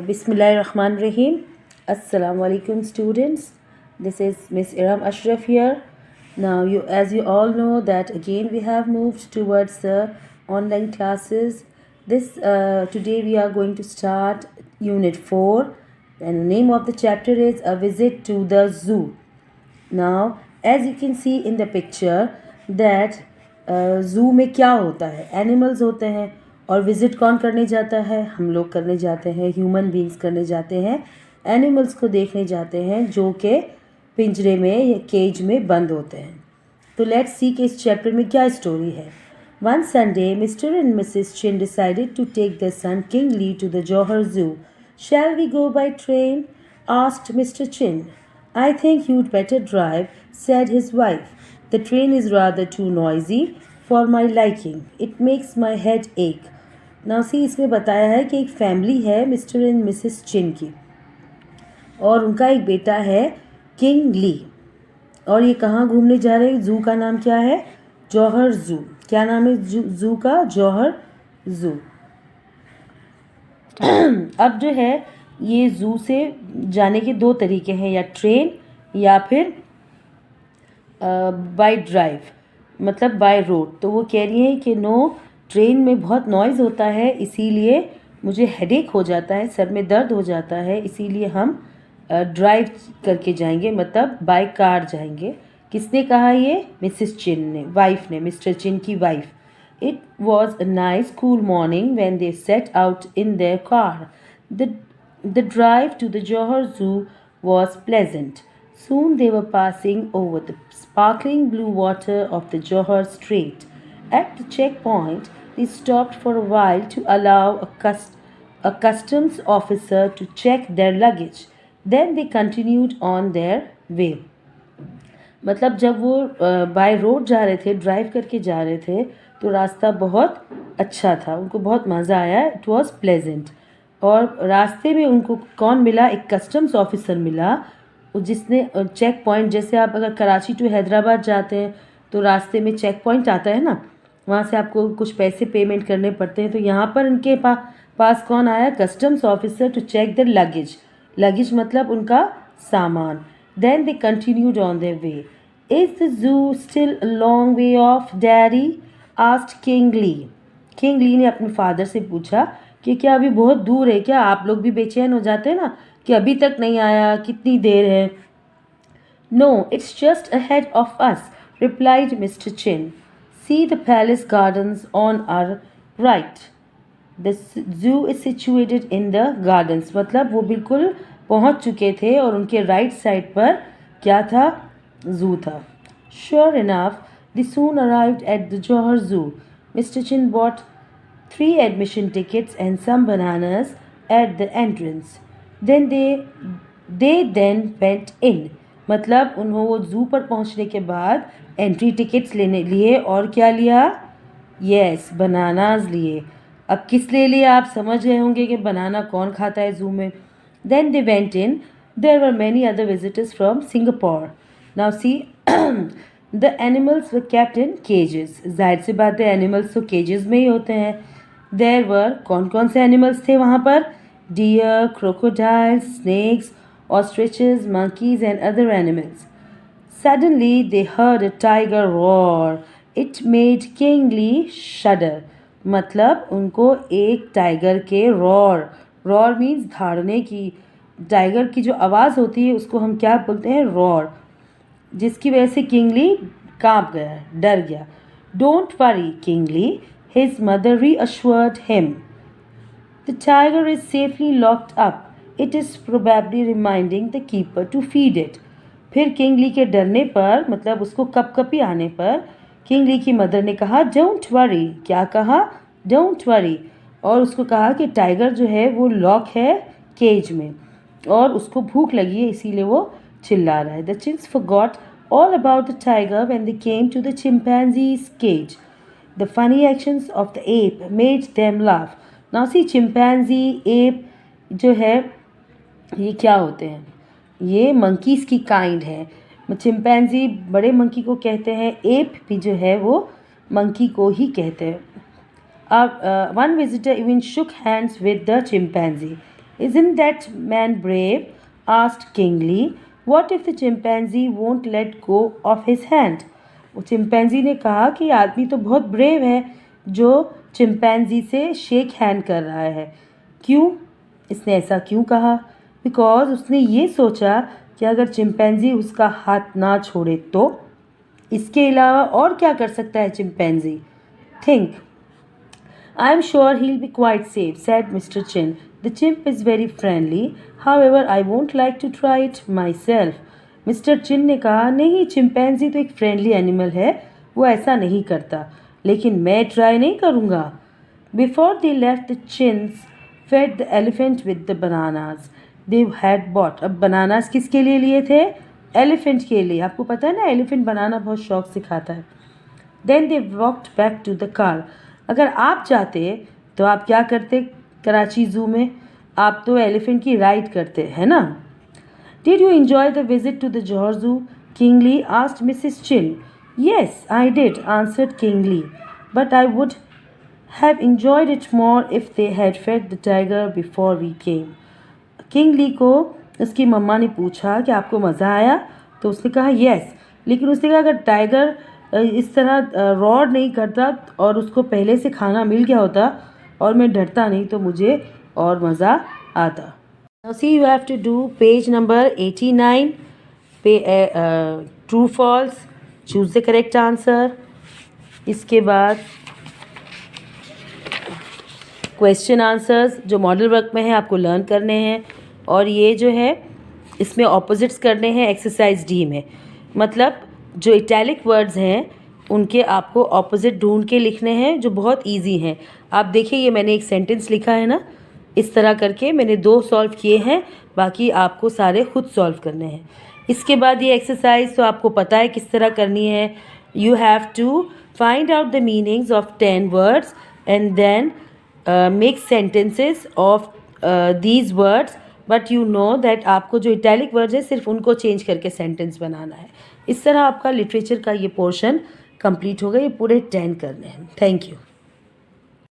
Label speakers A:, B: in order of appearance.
A: Bismillahirrahmanirrahim. Assalamu alaikum students. This is Miss Iram Ashraf here. Now as you all know that again we have moved towards the online classes. Today we are going to start Unit 4 and the name of the chapter is A Visit to the Zoo. Now as you can see in the picture that zoo में क्या होता है, animals होते हैं और visit कौन करने जाता है, हम लोग करने जाते हैं, ह्यूमन बींग्स करने जाते हैं, एनिमल्स को देखने जाते हैं जो कि पिंजरे में या केज में बंद होते हैं. तो लेट्स सी कि इस चैप्टर में क्या स्टोरी है. One Sunday, Mr. and Mrs. Chin decided to take their son King Lee to the Johor Zoo. Shall we go by train? Asked Mr. Chin. I think you'd better drive, said his wife. The train is rather too noisy for my liking. It makes my head ache. Now see, इसमें बताया है कि एक family है mister and Mrs चिन की और उनका एक बेटा है किंग ली और ये कहाँ घूमने जा रहे हैं. जू का नाम क्या है? जौहर जू. क्या नाम है जू का? जौहर जू. अब जो है ये जू से जाने के दो तरीके हैं, या ट्रेन या फिर बाय ड्राइव, मतलब बाय रोड. तो वो कह रही हैं कि नो, ट्रेन में बहुत नॉइज़ होता है, इसीलिए मुझे हेडेक हो जाता है, सर में दर्द हो जाता है, इसीलिए हम ड्राइव करके जाएंगे, मतलब बाय कार जाएंगे. किसने कहा ये? मिसेस चिन ने, वाइफ ने, मिस्टर चिन की wife. It was a nice cool morning when they set out in their car. The drive to the Johor zoo was pleasant. Soon they were passing over the sparkling blue water of the Johor Strait. At the checkpoint, they stopped for a while to allow a customs officer to check their luggage. Then they continued on their way. मतलब जब वो by road जा रहे थे, drive करके जा रहे थे, तो रास्ता बहुत अच्छा था, उनको बहुत मज़ा आया. It was pleasant. और रास्ते में उनको कौन मिला? एक कस्टम्स ऑफिसर मिला, जिसने चेक पॉइंट, जैसे आप अगर कराची टू हैदराबाद जाते हैं तो रास्ते में चेक पॉइंट आता है ना, वहाँ से आपको कुछ पैसे पेमेंट करने पड़ते हैं. तो यहाँ पर उनके पास कौन आया? Customs officer to check the luggage. Luggage मतलब उनका सामान. Then they continued on their way. Is the zoo still a long way off daddy? Asked King Li. King Li ने अपने फादर से पूछा कि क्या अभी बहुत दूर है क्या? आप लोग भी बेचैन हो जाते हैं ना कि अभी तक नहीं आया, कितनी देर है. No, it's just ahead of us, replied Mr Chin. See the palace gardens on our right. The zoo is situated in the gardens. मतलब वो बिल्कुल पहुंच चुके थे और उनके राइट साइड पर क्या था? जू था. Sure enough they soon arrived at the Johor zoo. Mister Chin bought 3 admission tickets and some bananas at the entrance. Then they then went in. मतलब उन्होंने वो जू पर पहुंचने के बाद एंट्री टिकट्स लेने लिए और क्या लिया? यस, बनानाज लिए. अब किस ले लिए? आप समझ गए होंगे कि बनाना कौन खाता है जू में. Then they went in. There were many other visitors from Singapore. Now see, the animals were kept in cages. जाहिर सी बात है, एनिमल्स तो केजेस में ही होते हैं. There were कौन कौन से एनिमल्स थे वहाँ पर? Deer, crocodiles, snakes, ostriches, monkeys and other animals. Suddenly they heard a tiger roar. It made King Lee shudder. मतलब उनको एक टाइगर के roar means धाड़ने की, टाइगर की जो आवाज़ होती है उसको हम क्या बोलते हैं? roar. जिसकी वजह से किंग ली कांप गया, डर गया. Don't worry, King Lee, his mother reassured him. The tiger is safely locked up. It is probably reminding the keeper to feed it. फिर किंग ली के डरने पर, मतलब उसको कपकपी आने पर, किंग ली की मदर ने कहा डोंट वरी. क्या कहा? Don't worry. और उसको कहा कि टाइगर जो है वो लॉक है केज में और उसको भूख लगी है, इसीलिए वो चिल्ला रहा है. The chins forgot all about the tiger when they came to the chimpanzee's cage. The funny actions of the ape made them laugh. Now see, chimpanzee, ape जो है ये क्या होते हैं? ये monkeys की kind है. चिंपैंजी बड़े मंकी को कहते हैं, एप भी जो है वो मंकी को ही कहते हैं. One visitor even shook hands with the chimpanzee. Isn't that man brave? asked Kingly. What if the chimpanzee won't let go of his hand? वो चिंपैंजी ने कहा कि आदमी तो बहुत ब्रेव है जो चिंपैंजी से शेक हैंड कर रहा है। क्यों? इसने ऐसा क्यों कहा? बिकॉज उसने ये सोचा कि अगर चिंपैंजी उसका हाथ ना छोड़े तो। इसके अलावा और क्या कर सकता है chimpanzee? Think. I am sure he'll be quite safe, said Mr. Chin. The chimp is very friendly. However, I won't like to try it myself. Mister Chin ने कहा, नहीं, चिंपैंजी तो एक फ्रेंडली एनिमल है, वो ऐसा नहीं करता, लेकिन मैं ट्राई नहीं करूँगा। Before they left the Chins fed the elephant with the bananas they had bought. अब बनानाज किसके लिए लिए थे? एलिफेंट के लिए। आपको पता है ना, एलिफेंट बनाना बहुत शौक से खाता है। Then they walked back to the car. अगर आप जाते तो आप क्या करते? कराची ज़ू में आप तो एलिफेंट की राइड करते है ना। Did you enjoy the visit to the Johor zoo? Kingley asked Mrs Chin. Yes I did, answered Kingley, but I would have enjoyed it more if they had fed the tiger before we came. Kingley को उसकी मम्मा ने पूछा कि आपको मज़ा आया? तो उसने कहा येस, लेकिन उसने कहा अगर टाइगर इस तरह रॉड नहीं करता और उसको पहले से खाना मिल गया होता और मैं डरता नहीं तो मुझे और मज़ा आता। Now see, you have to do page number 89, true false, choose the correct answer। इसके बाद क्वेश्चन आंसर्स जो मॉडल वर्क में है आपको लर्न करने हैं, और ये जो है इसमें ऑपोजिट्स करने हैं एक्सरसाइज डी में। मतलब जो इटैलिक वर्ड्स हैं उनके आपको ऑपोजिट ढूंढ के लिखने हैं जो बहुत इजी हैं। आप देखिए, ये मैंने एक सेंटेंस लिखा है ना, इस तरह करके मैंने 2 सॉल्व किए हैं, बाकी आपको सारे खुद सॉल्व करने हैं। इसके बाद ये एक्सरसाइज तो आपको पता है किस तरह करनी है। You have to find out the meanings of 10 words and then make sentences of these words, but you know that आपको जो इटैलिक वर्ड्स है सिर्फ उनको चेंज करके सेंटेंस बनाना है। इस तरह आपका लिटरेचर का ये पोर्शन कंप्लीट हो गया। ये पूरे 10 करने हैं। Thank you.